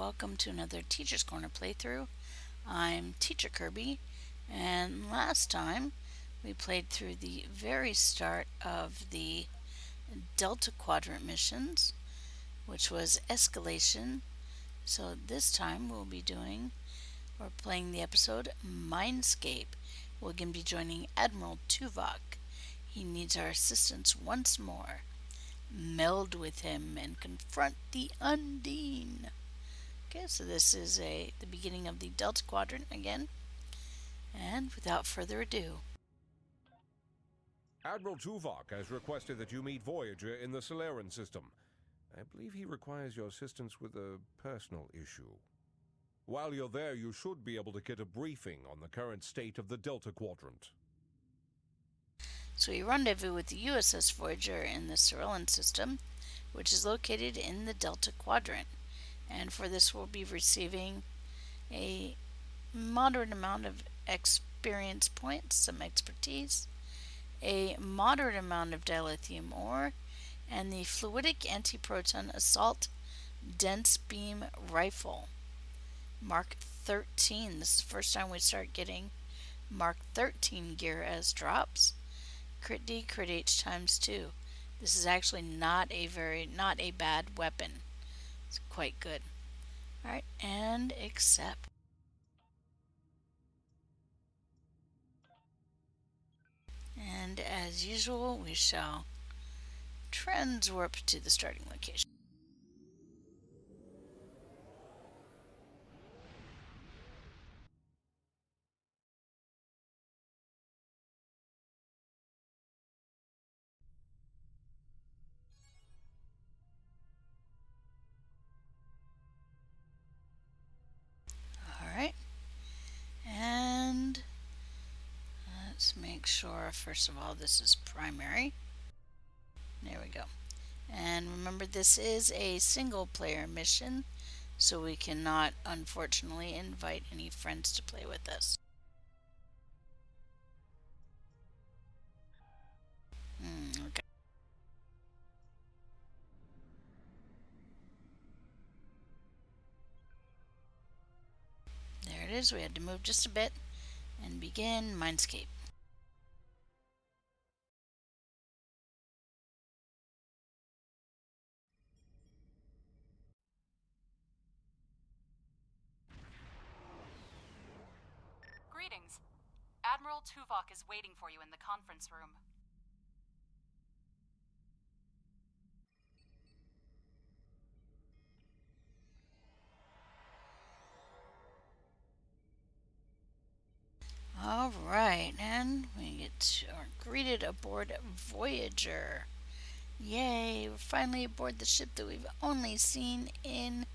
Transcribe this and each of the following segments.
welcome to another Teacher's Corner playthrough. I'm Teacher Kirby, and last time we played through the very start of the Delta Quadrant missions, which was Escalation. So this time we're playing the episode Mindscape. We're going to be joining Admiral Tuvok. He needs our assistance once more. Meld with him and confront the Undine. Okay, so this is the beginning of the Delta Quadrant again. And without further ado, Admiral Tuvok has requested that you meet Voyager in the Solarian system. I believe he requires your assistance with a personal issue. While you're there, you should be able to get a briefing on the current state of the Delta Quadrant. so we rendezvous with the USS Voyager in the Solarian system, which is located in the Delta Quadrant. And for this we'll be receiving a moderate amount of experience points, some expertise, a moderate amount of dilithium ore, and the fluidic antiproton assault dense beam rifle. Mark 13. This is the first time we start getting Mark 13 gear as drops. Crit D, crit H times 2. This is actually not a bad weapon. It's quite good. Alright, and accept. And as usual, we shall transwarp to the starting location. Alright, and let's make sure, first of all, this is primary. There we go. And remember, this is a single player mission, so we cannot, unfortunately, invite any friends to play with us. Okay. There it is. We had to move just a bit and begin Mindscape. Greetings. Admiral Tuvok is waiting for you in the conference room. Alright, and we are greeted aboard Voyager. Yay, we're finally aboard the ship that we've only seen in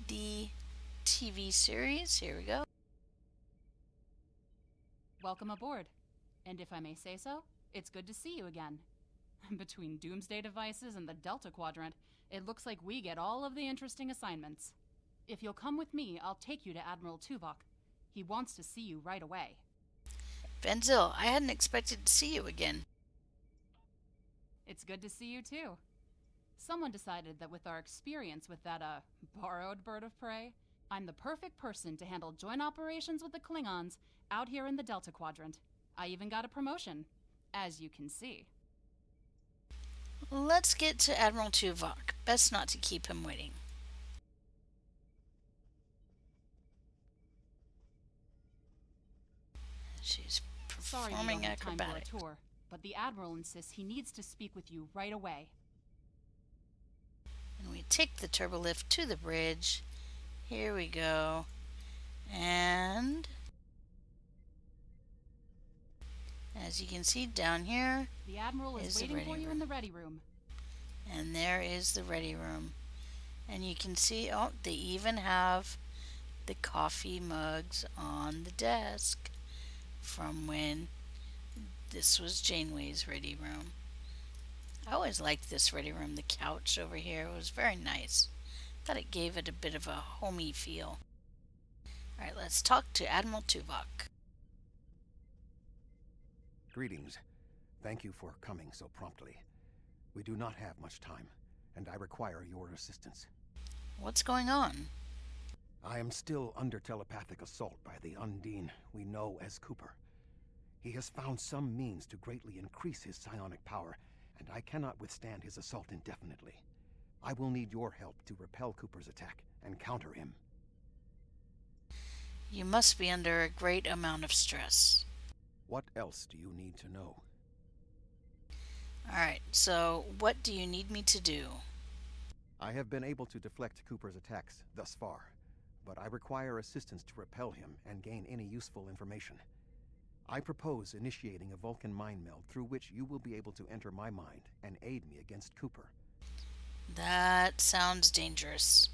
the TV series. Here we go. Welcome aboard. And if I may say so, it's good to see you again. Between doomsday devices and the Delta Quadrant, it looks like we get all of the interesting assignments. If you'll come with me, I'll take you to Admiral Tuvok. He wants to see you right away. Benzil, I hadn't expected to see you again. It's good to see you too. Someone decided that with our experience with that, borrowed bird of prey, I'm the perfect person to handle joint operations with the Klingons out here in the Delta Quadrant. I even got a promotion, as you can see. Let's get to Admiral Tuvok. Best not to keep him waiting. She's Sorry you performing don't have time for a acrobatics. tour, but the Admiral insists he needs to speak with you right away. And we take the turbolift to the bridge. Here we go. And as you can see down here, The Admiral is the waiting ready for you room. in the ready room. And there is the ready room. And you can see, oh, they even have the coffee mugs on the desk from when this was Janeway's ready room. I always liked this ready room. The couch over here was very nice. Thought it gave it a bit of a homey feel. Alright, let's talk to Admiral Tuvok. Greetings. Thank you for coming so promptly. We do not have much time, and I require your assistance. What's going on? I am still under telepathic assault by the Undine we know as Cooper. He has found some means to greatly increase his psionic power, and I cannot withstand his assault indefinitely. I will need your help to repel Cooper's attack and counter him. You must be under a great amount of stress. What else do you need to know? Alright, so what do you need me to do? I have been able to deflect Cooper's attacks thus far, but I require assistance to repel him and gain any useful information. I propose initiating a Vulcan mind meld through which you will be able to enter my mind and aid me against Cooper. That sounds dangerous.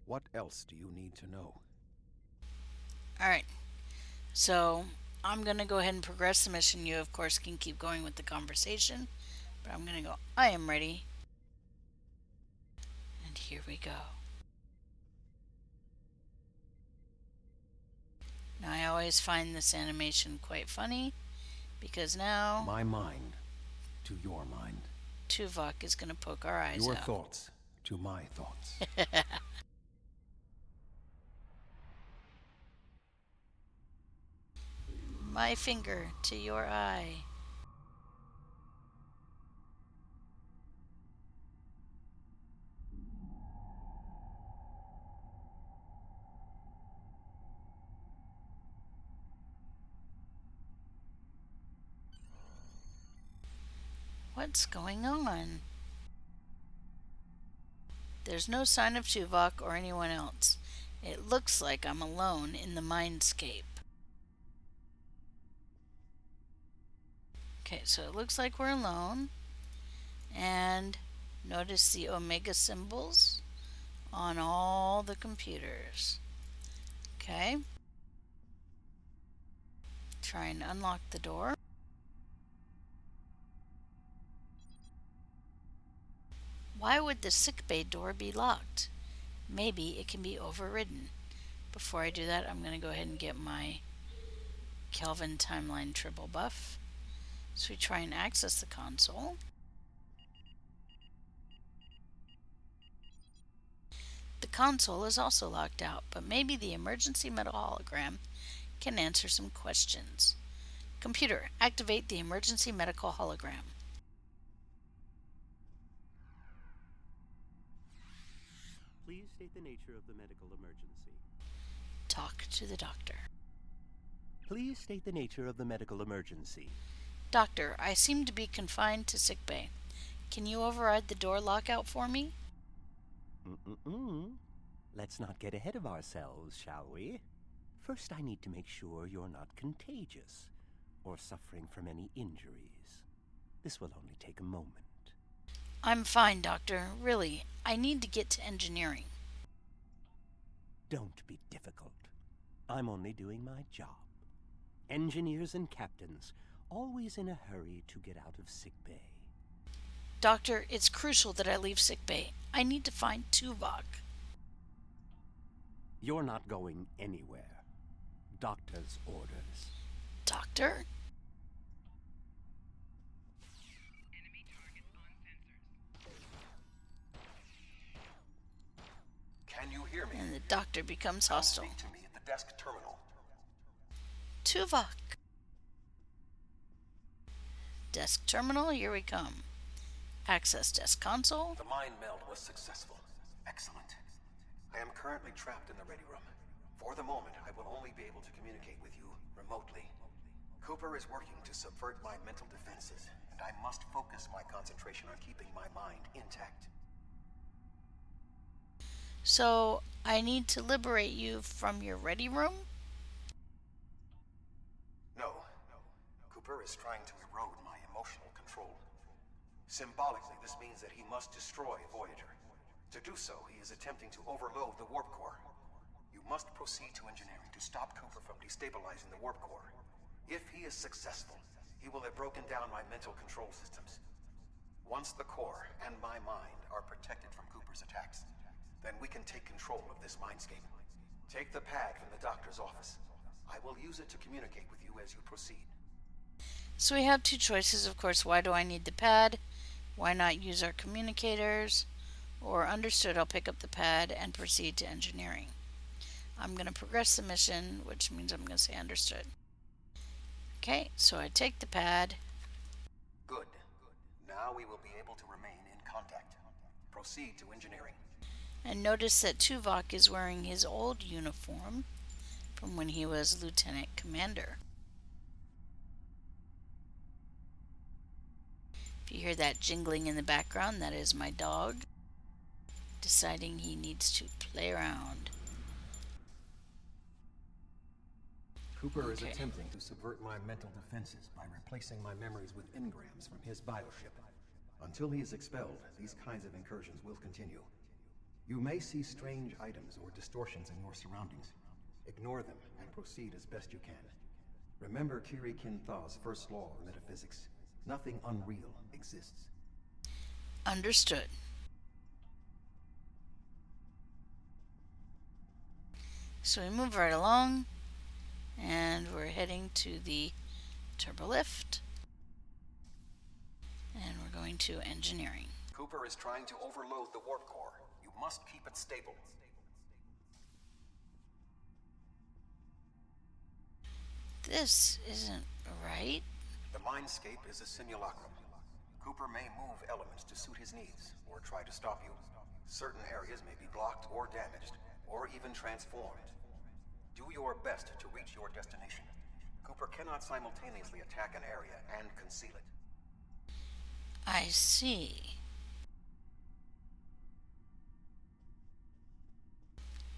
What else do you need to know? Alright, so I'm going to go ahead and progress the mission. You, of course, can keep going with the conversation, but I'm going to go, I am ready. And here we go. Now, I always find this animation quite funny, because now My mind to your mind. Tuvok is going to poke our eyes Your out. thoughts to my thoughts. My finger to your eye. What's going on? There's no sign of Tuvok or anyone else. It looks like I'm alone in the Mindscape. Okay, so it looks like we're alone. And notice the Omega symbols on all the computers. Okay. Try and unlock the door. Why would the sickbay door be locked? Maybe it can be overridden. Before I do that, I'm going to go ahead and get my Kelvin timeline triple buff. So we try and access the console. The console is also locked out, but maybe the emergency metal hologram can answer some questions. Computer, activate the emergency medical hologram. Please state the nature of the medical emergency. Talk to the doctor. Please state the nature of the medical emergency. Doctor, I seem to be confined to sickbay. Can you override the door lockout for me? Let's not get ahead of ourselves, shall we? First, I need to make sure you're not contagious or suffering from any injuries. This will only take a moment. I'm fine, Doctor. Really, I need to get to engineering. Don't be difficult. I'm only doing my job. Engineers and captains, always in a hurry to get out of sickbay. Doctor, it's crucial that I leave sickbay. I need to find Tuvok. You're not going anywhere. Doctor's orders. Doctor? Can you hear me? And the doctor becomes hostile. Speak to me at the desk terminal. Tuvok. Desk terminal, here we come. Access desk console. The mind meld was successful. Excellent. I am currently trapped in the ready room. For the moment, I will only be able to communicate with you remotely. Cooper is working to subvert my mental defenses, and I must focus my concentration on keeping my mind intact. So, I need to liberate you from your ready room? No. Cooper is trying to erode my emotional control. Symbolically, this means that he must destroy Voyager. To do so, he is attempting to overload the warp core. You must proceed to engineering to stop Cooper from destabilizing the warp core. If he is successful, he will have broken down my mental control systems. Once the core and my mind are protected from Cooper's attacks, then we can take control of this mindscape. Take the pad from the doctor's office. I will use it to communicate with you as you proceed. So we have two choices, of course. Why do I need the pad? Why not use our communicators? Or understood, I'll pick up the pad and proceed to engineering. I'm going to progress the mission, which means I'm going to say understood. Okay, so I take the pad. Good. Now we will be able to remain in contact. Proceed to engineering. And notice that Tuvok is wearing his old uniform from when he was Lieutenant Commander. If you hear that jingling in the background, that is my dog deciding he needs to play around. Cooper is attempting to subvert my mental defenses by replacing my memories with engrams from his bioship. Until he is expelled, these kinds of incursions will continue. You may see strange items or distortions in your surroundings. Ignore them and proceed as best you can. Remember Kiri Kin-Thaw's first law of metaphysics. Nothing unreal exists. Understood. So we move right along, and we're heading to the turbolift, and we're going to engineering. Cooper is trying to overload the warp core. You must keep it stable. This isn't right. The Mindscape is a simulacrum. Cooper may move elements to suit his needs, or try to stop you. Certain areas may be blocked or damaged, or even transformed. Do your best to reach your destination. Cooper cannot simultaneously attack an area and conceal it. I see.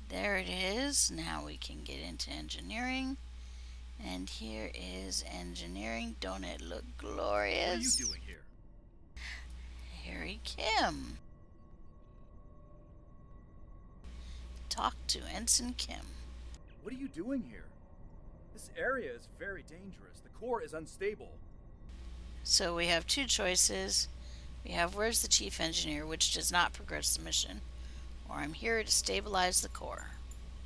There it is. Now we can get into engineering. And here is engineering. Don't it look glorious? What are you doing here? Harry Kim. Talk to Ensign Kim. What are you doing here? This area is very dangerous. The core is unstable. So we have two choices. We have where's the chief engineer, which does not progress the mission, or I'm here to stabilize the core.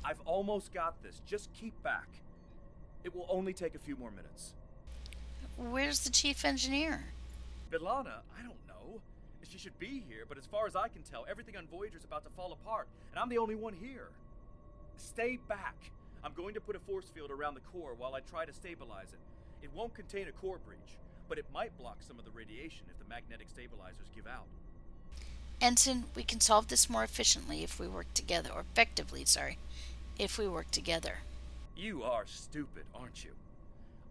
I've almost got this. Just keep back. It will only take a few more minutes. Where's the chief engineer? Bilana, I don't know. She should be here, but as far as I can tell, everything on Voyager's about to fall apart, and I'm the only one here. Stay back. I'm going to put a force field around the core while I try to stabilize it. It won't contain a core breach, but it might block some of the radiation if the magnetic stabilizers give out. Ensign, we can solve this more efficiently if we work together, or effectively, if we work together. You are stupid, aren't you?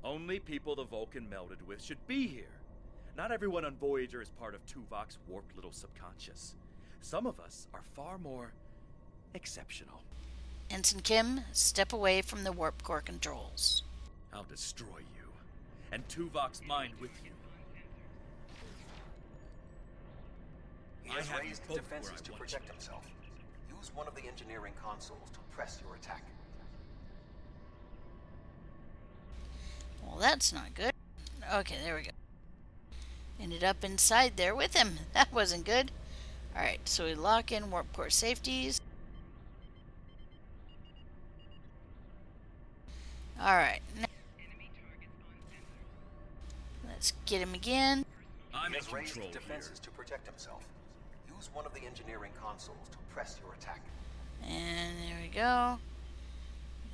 Only people the Vulcan melded with should be here. Not everyone on Voyager is part of Tuvok's warped little subconscious. Some of us are far more exceptional. Ensign Kim, step away from the warp core controls. I'll destroy you, and Tuvok's mind with you. He has raised defenses to protect himself. Use one of the engineering consoles to press your attack. Well, that's not good. Okay, there we go. Ended up inside there with him. That wasn't good. Alright, so we lock in warp core safeties. Alright. Let's get him again. I'm He in has raised control defenses here. to protect himself. Use one of the engineering consoles to press your attack. And there we go.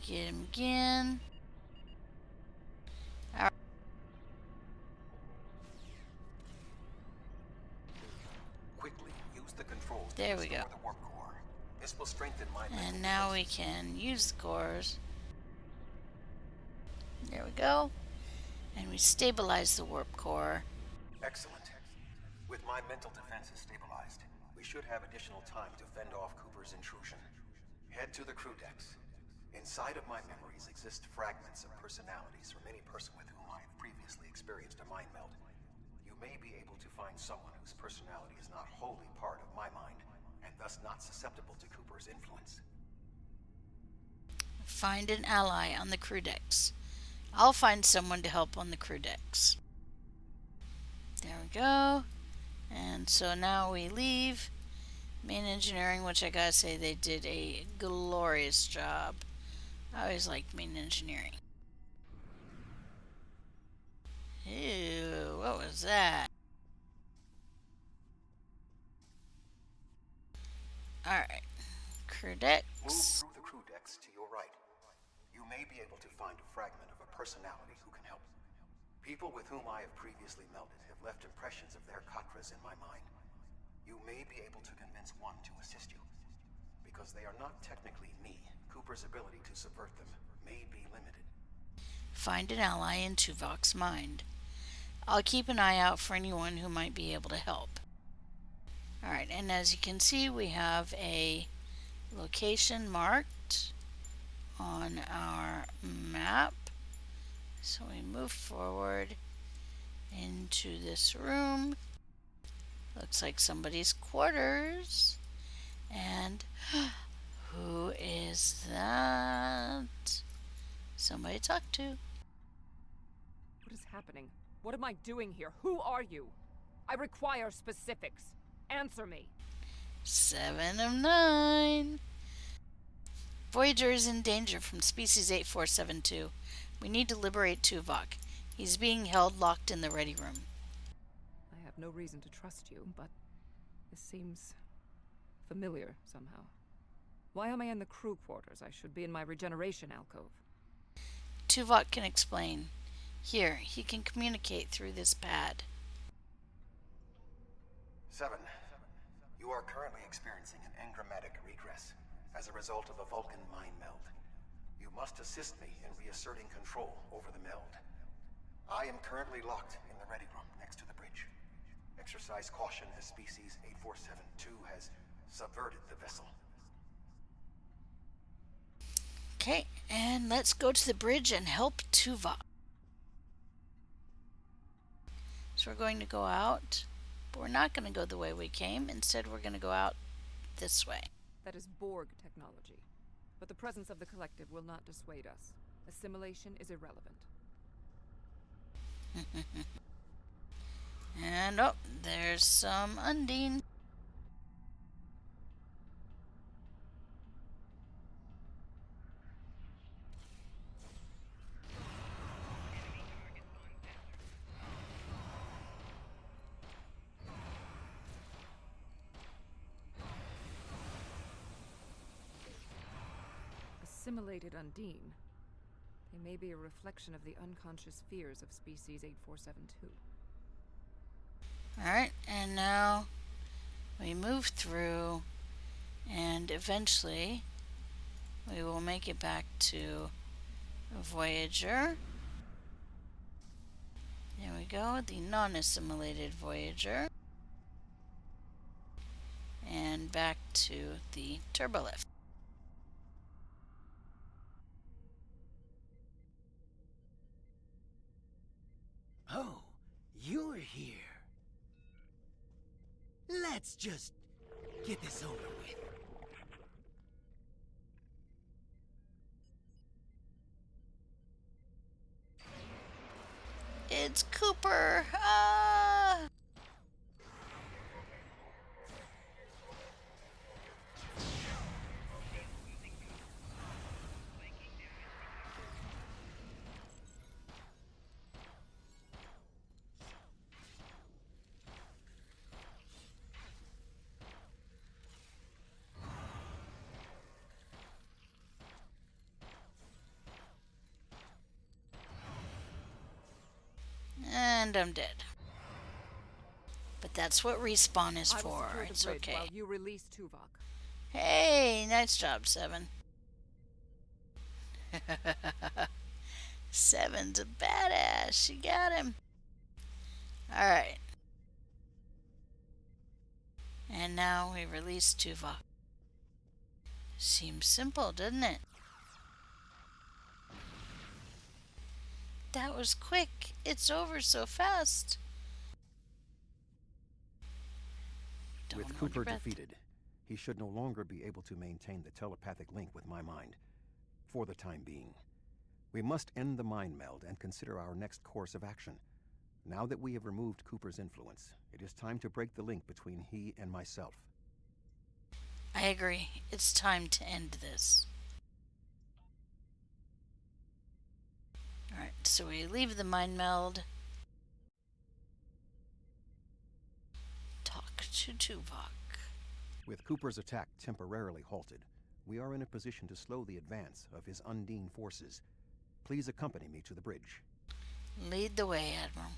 Get him again. Alright. Quickly use the controls There to we restore go. the warp core. This will strengthen my mental And now we defenses. can use the cores. There we go. And we stabilize the warp core. Excellent. With my mental defenses stabilized, we should have additional time to fend off Cooper's intrusion. Head to the crew decks. Inside of my memories exist fragments of personalities from any person with whom I have previously experienced a mind meld. You may be able to find someone whose personality is not wholly part of my mind, and thus not susceptible to Cooper's influence. Find an ally on the crew decks. I'll find someone to help on the crew decks. There we go. And so now we leave main engineering, which I gotta say they did a glorious job. I always liked main engineering. Ew, what was that? Alright. Crew Move decks. through the crew decks to your right. may be able to find a fragment of a personality who can help. People with whom I have previously melded have left impressions of their Katras in my mind. You may be able to convince one to assist you. Because they are not technically me, Cooper's ability to subvert them may be limited. Find an ally in Tuvok's mind. I'll keep an eye out for anyone who might be able to help. Alright, and as you can see, we have a location marked on our map. So we move forward into this room. Looks like somebody's quarters. And who is that? Somebody to talk to. What is happening? What am I doing here? Who are you? I require specifics. Answer me. 7 of 9. Voyager is in danger from species 8472. We need to liberate Tuvok. He's being held locked in the ready room. I have no reason to trust you, but this seems familiar somehow. Why am I in the crew quarters? I should be in my regeneration alcove. Tuvok can explain. Here, he can communicate through this pad. 7. You are currently experiencing an engrammatic regress as a result of a Vulcan mind meld. You must assist me in reasserting control over the meld. I am currently locked in the ready room next to the bridge. Exercise caution as species 8472 has subverted the vessel. Okay, and let's go to the bridge and help Tuvok. So we're going to go out, but we're not going to go the way we came. Instead, we're going to go out this way. That is Borg technology. But the presence of the collective will not dissuade us. Assimilation is irrelevant. And oh, there's some Undine. Assimilated Undine. They may be a reflection of the unconscious fears of species 8472. Alright, and now we move through, and eventually we will make it back to Voyager. There we go, the non-assimilated Voyager. And back to the turbolift. Oh, you're here. Let's just get this over with. It's Cooper! Ah! And I'm dead. But that's what respawn is I will for. secure the It's bridge okay. while you release Tuvok. Hey, nice job, 7. 7's a badass. She got him. Alright. And now we release Tuvok. Seems simple, doesn't it? That was quick. It's over so fast. Don't With hold Cooper your breath. defeated, he should no longer be able to maintain the telepathic link with my mind. For the time being. We must end the mind meld and consider our next course of action. Now that we have removed Cooper's influence, it is time to break the link between he and myself. I agree. It's time to end this. Alright, so we leave the mind meld. Talk to Tuvok. With Cooper's attack temporarily halted, we are in a position to slow the advance of his Undine forces. Please accompany me to the bridge. Lead the way, Admiral.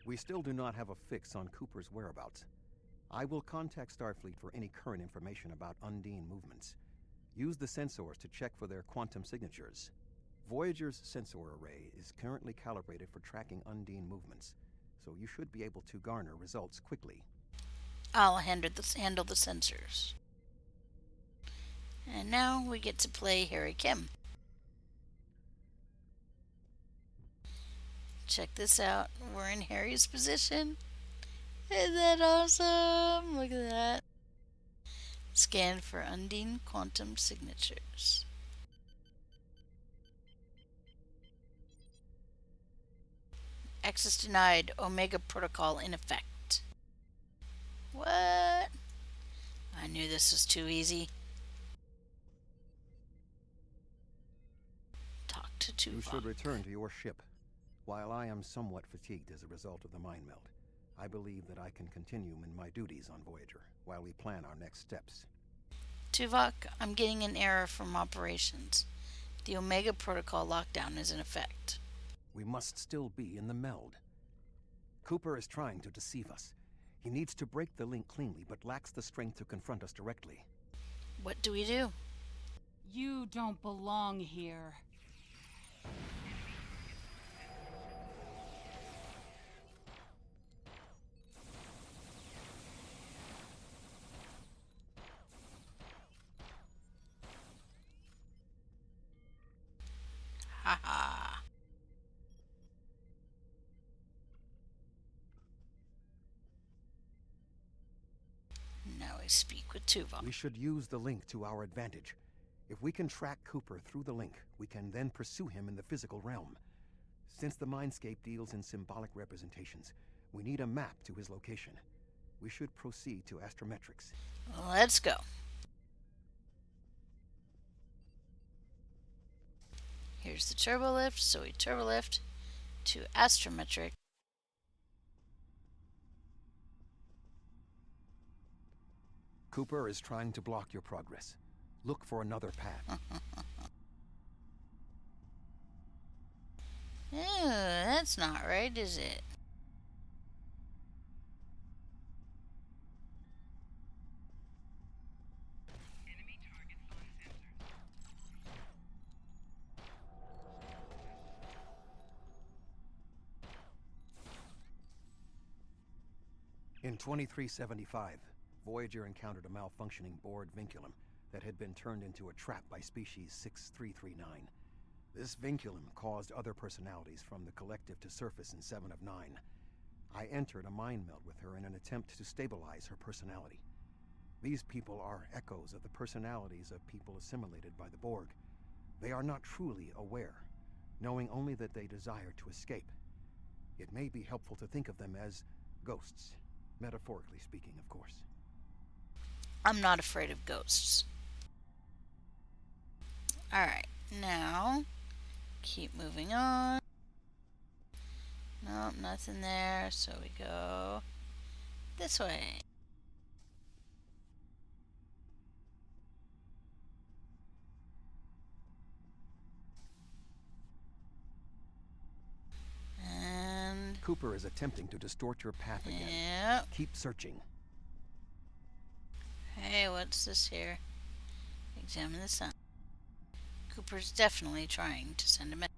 We still do not have a fix on Cooper's whereabouts. I will contact Starfleet for any current information about Undine movements. Use the sensors to check for their quantum signatures. Voyager's sensor array is currently calibrated for tracking Undine movements, so you should be able to garner results quickly. I'll handle the sensors. And now we get to play Harry Kim. Check this out. We're in Harry's position. Isn't that awesome? Look at that. Scan for Undine quantum signatures. Access denied. Omega protocol in effect. What? I knew this was too easy. Talk to Tuvok. You should return to your ship. While I am somewhat fatigued as a result of the mind meld, I believe that I can continue in my duties on Voyager while we plan our next steps. Tuvok, I'm getting an error from operations. The Omega protocol lockdown is in effect. We must still be in the meld. Cooper is trying to deceive us. He needs to break the link cleanly, but lacks the strength to confront us directly. What do we do? You don't belong here. Haha. Now we speak with Tuvok. We should use the link to our advantage. If we can track Cooper through the link, we can then pursue him in the physical realm. Since the Mindscape deals in symbolic representations, we need a map to his location. We should proceed to astrometrics. Let's go. Here's the turbo lift, so we turbo lift to astrometric. Cooper is trying to block your progress. Look for another path. Ew, that's not right, is it? In 2375, Voyager encountered a malfunctioning board vinculum that had been turned into a trap by species 6339. This vinculum caused other personalities from the collective to surface in 7 of 9. I entered a mind meld with her in an attempt to stabilize her personality. These people are echoes of the personalities of people assimilated by the Borg. They are not truly aware, knowing only that they desire to escape. It may be helpful to think of them as ghosts, metaphorically speaking, of course. I'm not afraid of ghosts. Alright, now keep moving on. Nope, nothing there, so we go this way. And Cooper is attempting to distort your path again. yep. Keep searching. Hey, what's this here? Examine the sun. Cooper's definitely trying to send a message.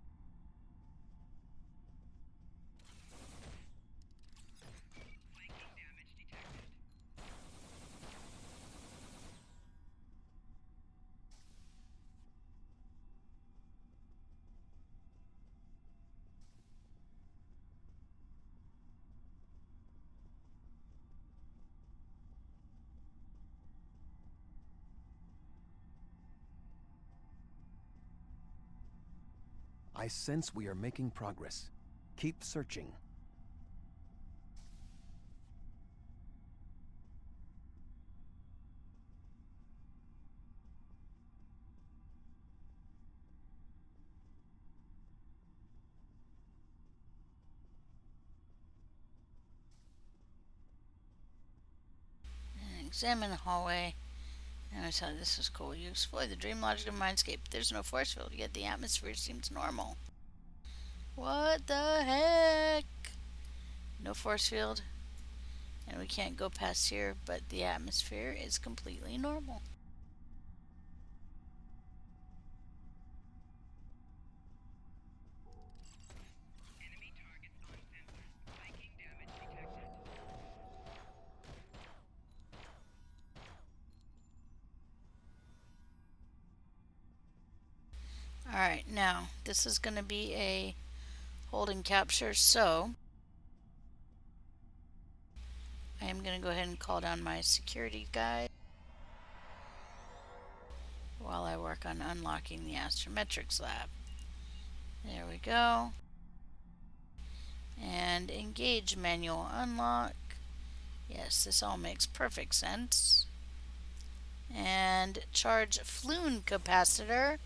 I sense we are making progress. Keep searching. Examine the hallway. And I thought this was cool. You explore the dream logic of Mindscape. There's no force field, yet the atmosphere seems normal. What the heck? No force field. And we can't go past here, but the atmosphere is completely normal. Alright, now this is going to be a hold and capture, so I am going to go ahead and call down my security guy while I work on unlocking the astrometrics lab. There we go. And engage manual unlock. Yes, this all makes perfect sense. And charge flume capacitor.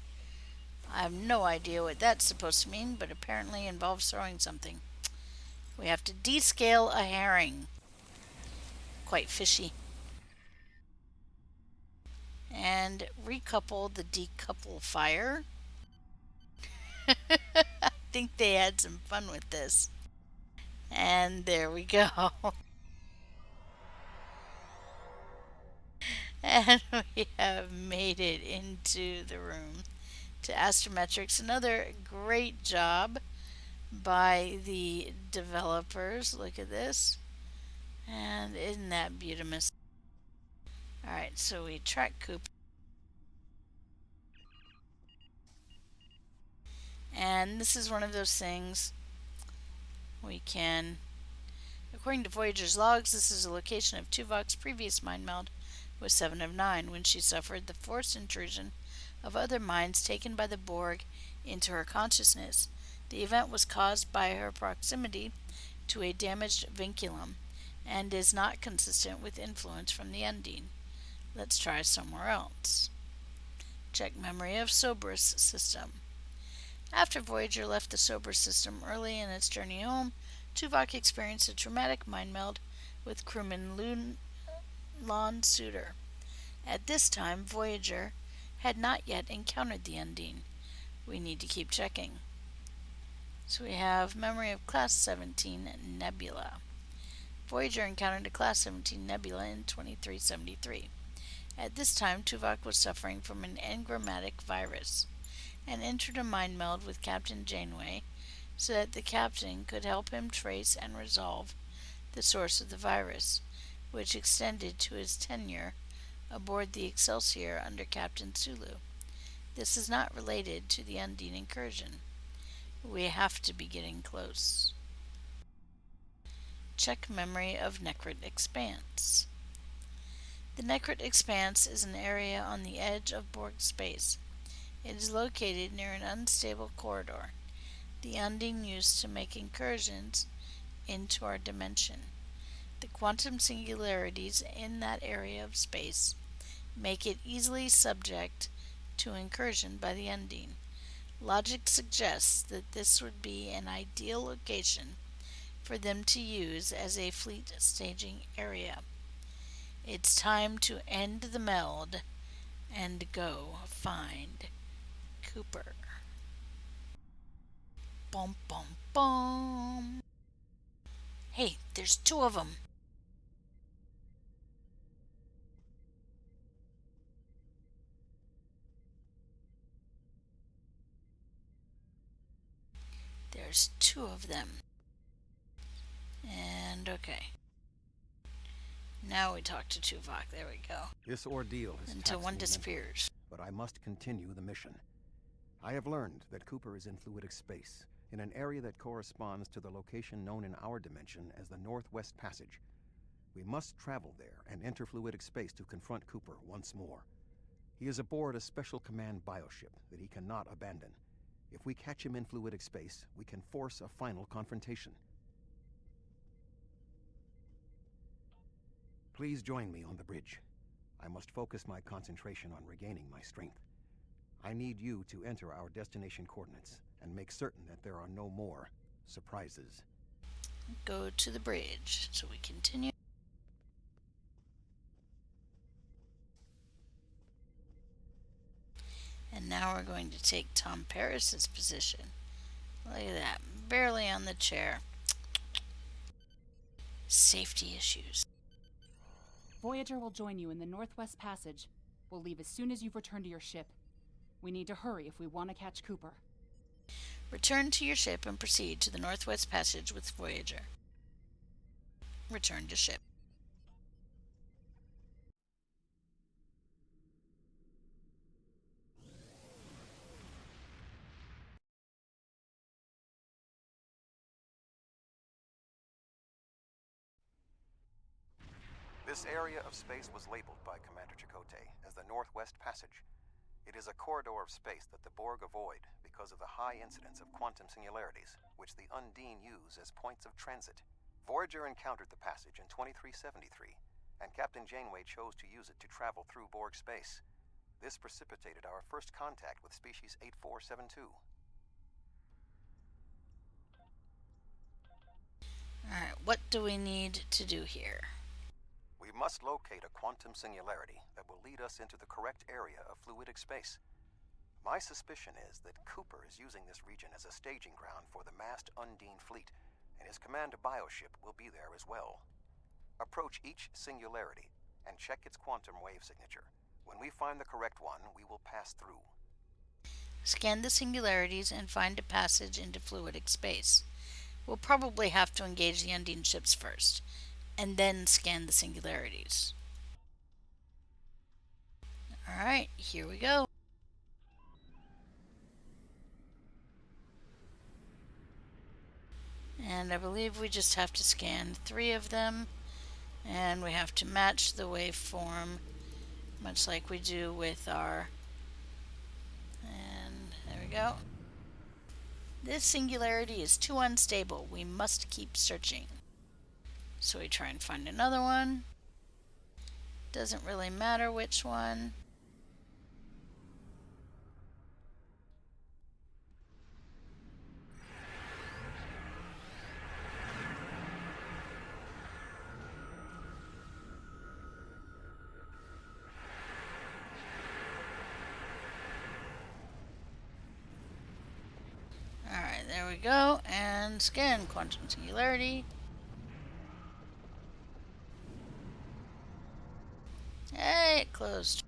I have no idea what that's supposed to mean, but apparently involves throwing something. We have to descale a herring. Quite fishy. And recouple the decouple fire. I think they had some fun with this. And there we go. And we have made it into the room to astrometrics. Another great job by the developers. Look at this. And isn't that beautiful? Alright, so we track Cooper. And this is one of those things we can, according to Voyager's logs, this is a location of Tuvok's previous mind meld with 7 of 9 when she suffered the forced intrusion of other minds taken by the Borg into her consciousness. The event was caused by her proximity to a damaged vinculum and is not consistent with influence from the Undine. Let's try somewhere else. Check memory of Cerberus system. After Voyager left the Cerberus system early in its journey home, Tuvok experienced a traumatic mind meld with crewman Lon Suter. At this time, Voyager had not yet encountered the Undine. We need to keep checking. So we have memory of Class 17 Nebula. Voyager encountered a Class 17 Nebula in 2373. At this time, Tuvok was suffering from an engrammatic virus and entered a mind meld with Captain Janeway so that the captain could help him trace and resolve the source of the virus, which extended to his tenure aboard the Excelsior under Captain Sulu. This is not related to the Undine incursion. We have to be getting close. Check memory of Necrit Expanse. The Necrit Expanse is an area on the edge of Borg space. It is located near an unstable corridor the Undine used to make incursions into our dimension. The quantum singularities in that area of space make it easily subject to incursion by the Undine. Logic suggests that this would be an ideal location for them to use as a fleet staging area. It's time to end the meld and go find Cooper. Bum bum bum. Hey, there's 2 of them. There's 2 of them. And okay. Now we talk to Tuvok. There we go. This ordeal has Until taxed one me disappears. but I must continue the mission. I have learned that Cooper is in fluidic space, in an area that corresponds to the location known in our dimension as the Northwest Passage. We must travel there and enter fluidic space to confront Cooper once more. He is aboard a special command bioship that he cannot abandon. If we catch him in fluidic space, we can force a final confrontation. Please join me on the bridge. I must focus my concentration on regaining my strength. I need you to enter our destination coordinates and make certain that there are no more surprises. Go to the bridge. So we continue. going to take Tom Paris's position. Look at that, barely on the chair. Safety issues. Voyager will join you in the Northwest Passage. We'll leave as soon as you've returned to your ship. We need to hurry if we want to catch Cooper. Return to your ship and proceed to the Northwest Passage with Voyager. Return to ship. This area of space was labeled by Commander Chakotay as the Northwest Passage. It is a corridor of space that the Borg avoid because of the high incidence of quantum singularities, which the Undine use as points of transit. Voyager encountered the passage in 2373, and Captain Janeway chose to use it to travel through Borg space. This precipitated our first contact with species 8472. Alright, what do we need to do here? We must locate a quantum singularity that will lead us into the correct area of fluidic space. My suspicion is that Cooper is using this region as a staging ground for the massed Undine fleet, and his command bioship will be there as well. Approach each singularity and check its quantum wave signature. When we find the correct one, we will pass through. Scan the singularities and find a passage into fluidic space. We'll probably have to engage the Undine ships first, and then scan the singularities. Alright, here we go. And I believe we just have to scan 3 of them, and we have to match the waveform, much like we do with our... And there we go. This singularity is too unstable. We must keep searching. So we try and find another one. Doesn't really matter which one. Alright, there we go. And scan quantum singularity. Hey, it closed.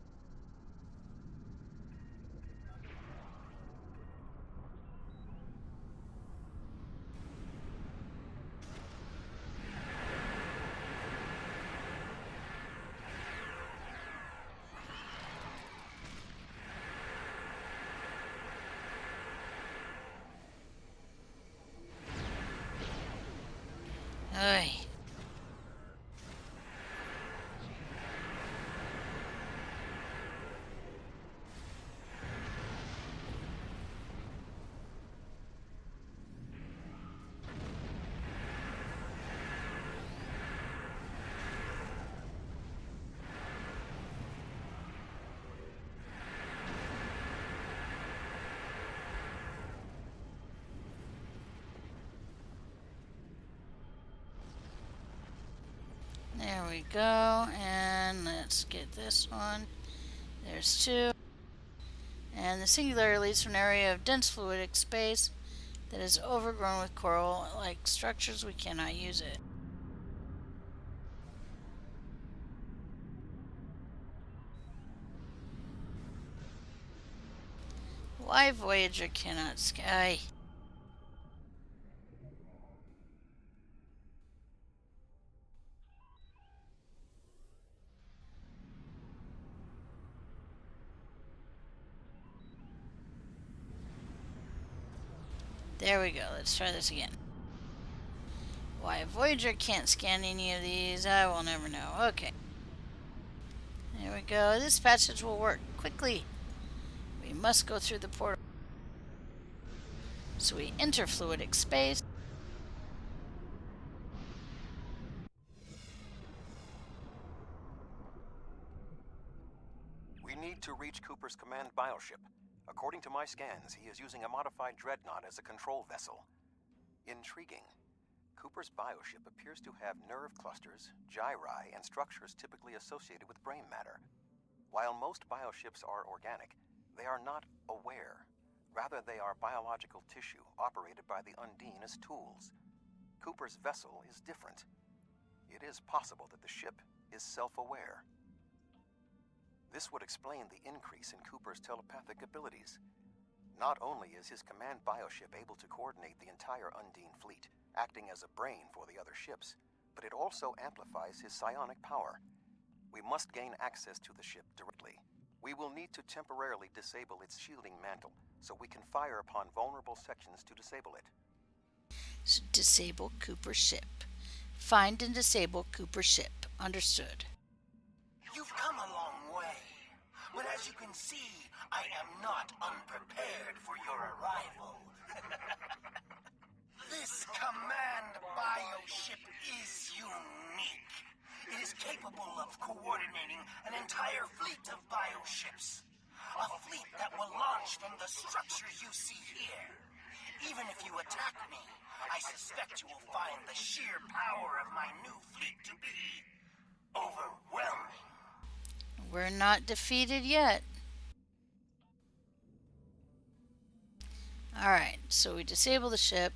Oy. There we go, and let's get this one. There's 2. And the singularity leads to an area of dense fluidic space that is overgrown with coral-like structures. We cannot use it. Why Voyager cannot sky? There we go. Let's try this again. Why Voyager can't scan any of these, I will never know. Okay. There we go. This passage will work quickly. We must go through the portal. So we enter fluidic space. We need to reach Cooper's command bioship. According to my scans, he is using a modified dreadnought as a control vessel. Intriguing. Cooper's bioship appears to have nerve clusters, gyri, and structures typically associated with brain matter. While most bioships are organic, They are not aware. Rather, they are biological tissue operated by the Undine as tools. Cooper's vessel is different. It is possible that the ship is self-aware. This would explain the increase in Cooper's telepathic abilities. Not only is his command bioship able to coordinate the entire Undine fleet, acting as a brain for the other ships, but it also amplifies his psionic power. We must gain access to the ship directly. We will need to temporarily disable its shielding mantle, so we can fire upon vulnerable sections to disable it. So disable Cooper's ship. Find and disable Cooper's ship. Understood. You've come a long way, but as you can see, I am not unprepared for your arrival. This command bioship is unique. It is capable of coordinating an entire fleet of bioships. A fleet that will launch from the structures you see here. Even if you attack me, I suspect you will find the sheer power of my new fleet to be overwhelming. We're not defeated yet. Alright, so we disable the ship.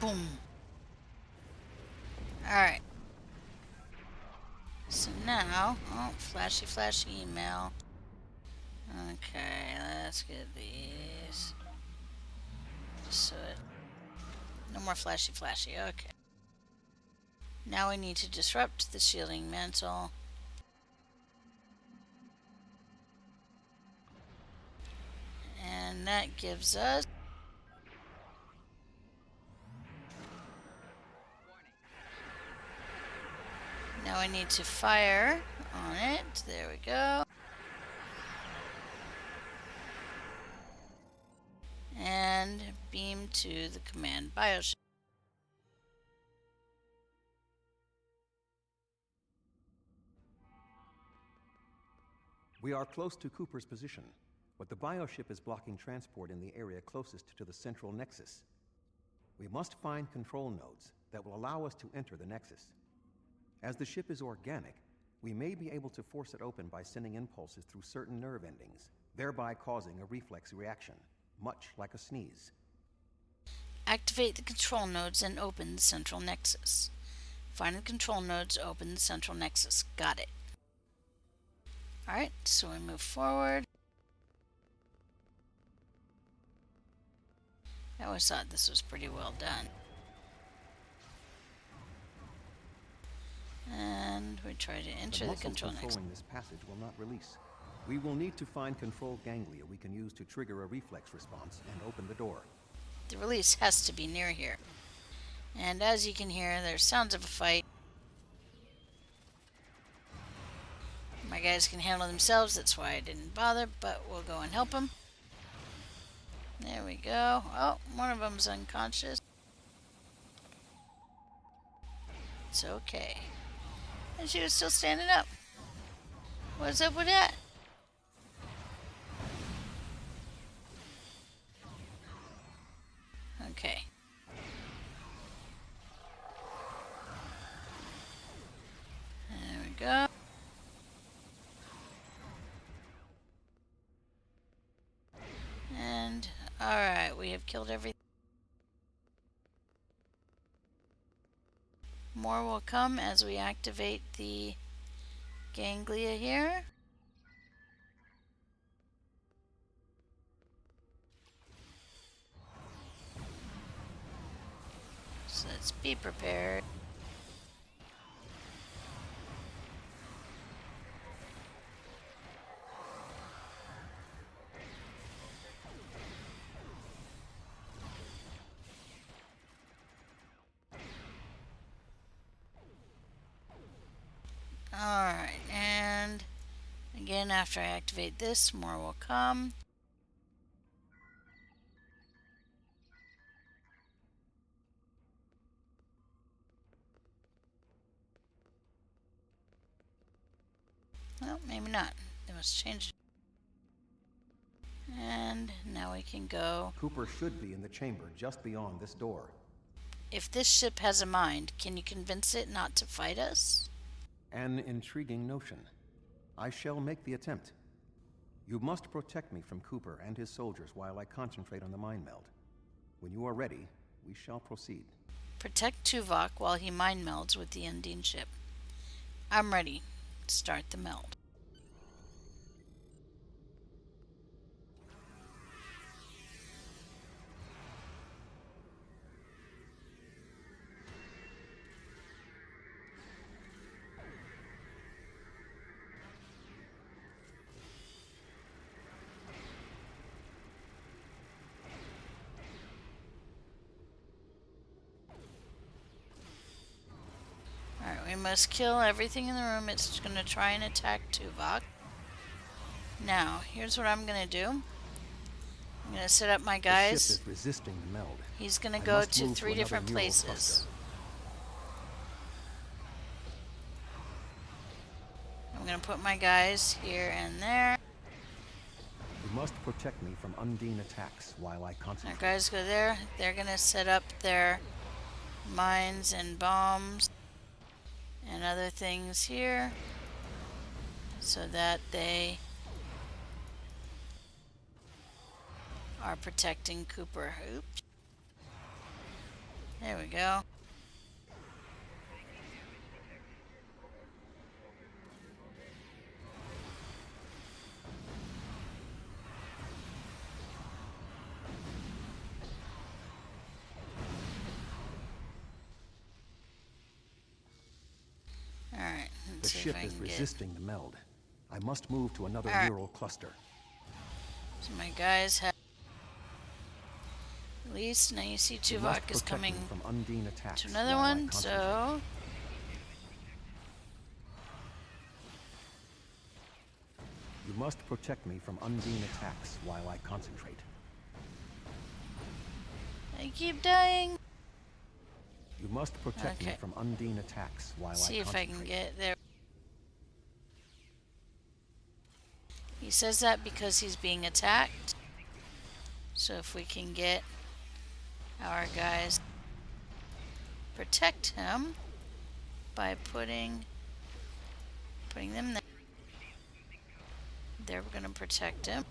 Boom. Alright. So now, flashy email. Okay, let's get these. So no more flashy. Okay. Now we need to disrupt the shielding mantle. And that gives us now I need to fire on it. There we go. And beam to the command bioship. We are close to Cooper's position, but the bioship is blocking transport in the area closest to the central nexus. We must find control nodes that will allow us to enter the nexus. As the ship is organic, we may be able to force it open by sending impulses through certain nerve endings, thereby causing a reflex reaction, much like a sneeze. Activate the control nodes and open the central nexus. Find the control nodes, open the central nexus. Got it. Alright, so we move forward. I always thought this was pretty well done. And we try to enter the control nexus. Controlling this passage will not release. We will need to find control ganglia we can use to trigger a reflex response and open the door. The release has to be near here. And as you can hear, there's sounds of a fight. My guys can handle themselves, that's why I didn't bother, but we'll go and help them. There we go. Oh, one of them's unconscious. It's okay. And she was still standing up. What's up with that? Okay. There we go. And, alright, we have killed everything. More will come as we activate the ganglia here. So let's be prepared. soon after I activate this, more will come. Well, maybe not. They must change it. And now we can go. Cooper should be in the chamber just beyond this door. If this ship has a mind, can you convince it not to fight us? An intriguing notion. I shall make the attempt. You must protect me from Cooper and his soldiers while I concentrate on the mind meld. When you are ready, we shall proceed. Protect Tuvok while he mind melds with the Undine ship. I'm ready. Start the meld. Alright, we must kill everything in the room. It's going to try and attack Tuvok. Now, here's what I'm going to do. I'm going to set up my guys. The ship is resisting the meld. He's going to go to 3 different places. I'm going to put my guys here and there. You must protect me from Undine attacks while I concentrate. Our guys go there. They're going to set up their mines and bombs and other things here so that they are protecting Cooper. Oops. There we go. Alright, The ship is resisting the meld. I must move to another neural cluster. So my guys have at least now you see Tuvok is coming from Undine attacks to another one, so you must protect me from Undine attacks while I concentrate. I keep dying. You must protect me from Undine attacks while I concentrate. See if I can get there. He says that because he's being attacked. So if we can get our guys protect him by putting them there. There, we're going to protect him.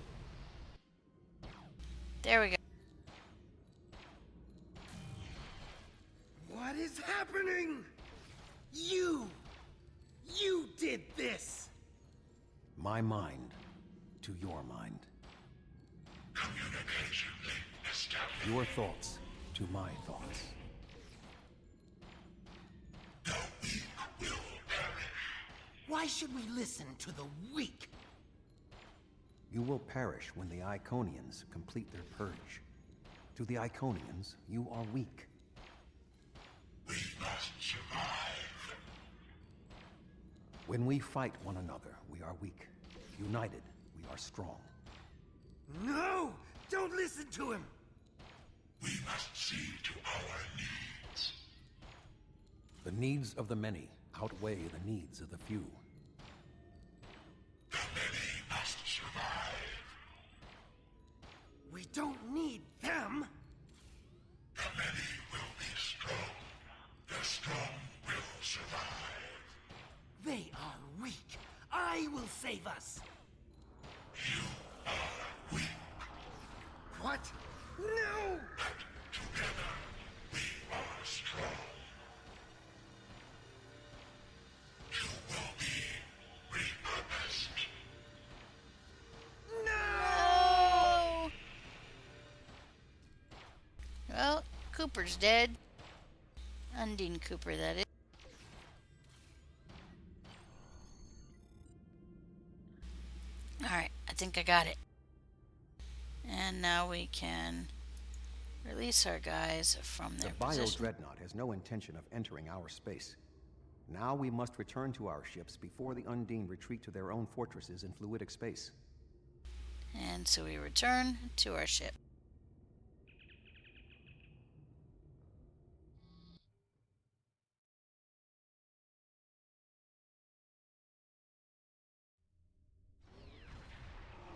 There we go. What is happening? You did this! My mind to your mind. Communication link established. Your thoughts to my thoughts. The weak will perish. Why should we listen to the weak? You will perish when the Iconians complete their purge. To the Iconians, you are weak. We must survive. When we fight one another, we are weak. United, we are strong. No! Don't listen to him! We must see to our needs. The needs of the many outweigh the needs of the few. The many must survive. We don't need them! The many will be strong. The strong will survive. They are weak. I will save us. You are weak. What? No! But together, we are strong. You will be repurposed. No! Well, Cooper's dead. Undine Cooper, that is. Alright, I think I got it. And now we can release our guys from their The position. Bio-Dreadnought has no intention of entering our space. Now we must return to our ships before the Undine retreat to their own fortresses in fluidic space. And so we return to our ship.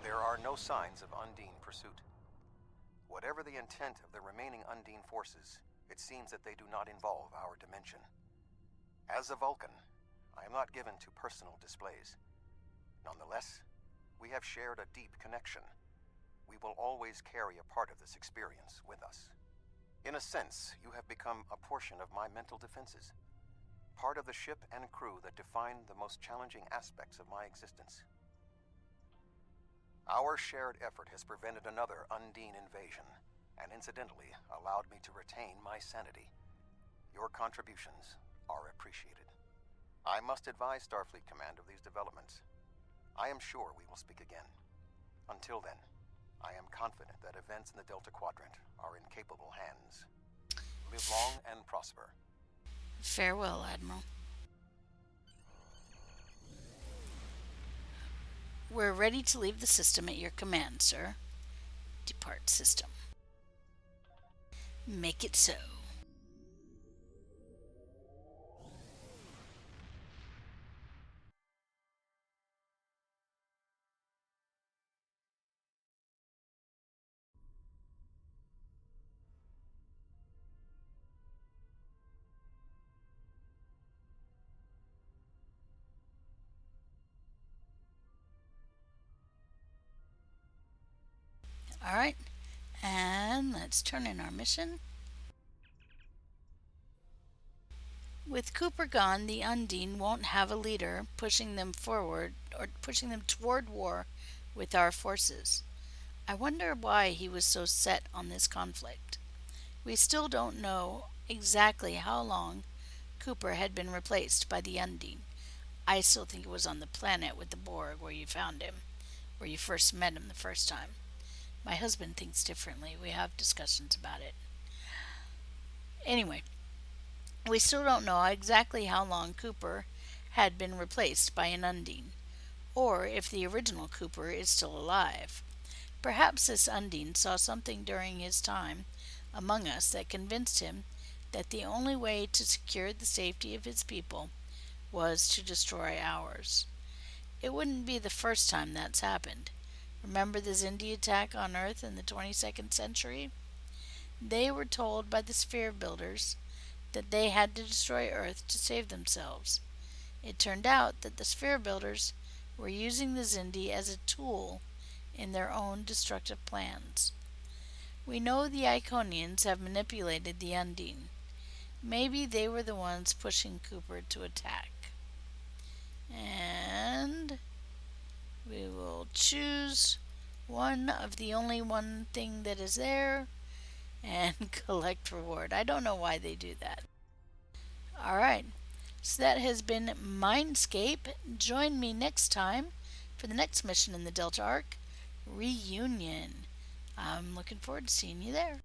There are no signs of Undine pursuit. Whatever the intent of the remaining Undine forces, it seems that they do not involve our dimension. As a Vulcan, I am not given to personal displays. Nonetheless, we have shared a deep connection. We will always carry a part of this experience with us. In a sense, you have become a portion of my mental defenses. Part of the ship and crew that define the most challenging aspects of my existence. Our shared effort has prevented another Undine invasion, and incidentally allowed me to retain my sanity. Your contributions are appreciated. I must advise Starfleet Command of these developments. I am sure we will speak again. Until then, I am confident that events in the Delta Quadrant are in capable hands. Live long and prosper. Farewell, Admiral. We're ready to leave the system at your command, sir. Depart system. Make it so. Alright, and let's turn in our mission. With Cooper gone, the Undine won't have a leader pushing them forward or pushing them toward war with our forces. I wonder why he was so set on this conflict. We still don't know exactly how long Cooper had been replaced by the Undine. I still think it was on the planet with the Borg where you found him, where you first met him the first time. My husband thinks differently. We have discussions about it. Anyway, we still don't know exactly how long Cooper had been replaced by an Undine, or if the original Cooper is still alive. Perhaps this Undine saw something during his time among us that convinced him that the only way to secure the safety of his people was to destroy ours. It wouldn't be the first time that's happened. Remember the Xindi attack on Earth in the 22nd century? They were told by the sphere builders that they had to destroy Earth to save themselves. It turned out that the sphere builders were using the Xindi as a tool in their own destructive plans. We know the Iconians have manipulated the Undine. Maybe they were the ones pushing Cooper to attack. And we will choose one of the only one thing that is there and collect reward. I don't know why they do that. Alright, so that has been Mindscape. Join me next time for the next mission in the Delta Arc, Reunion. I'm looking forward to seeing you there.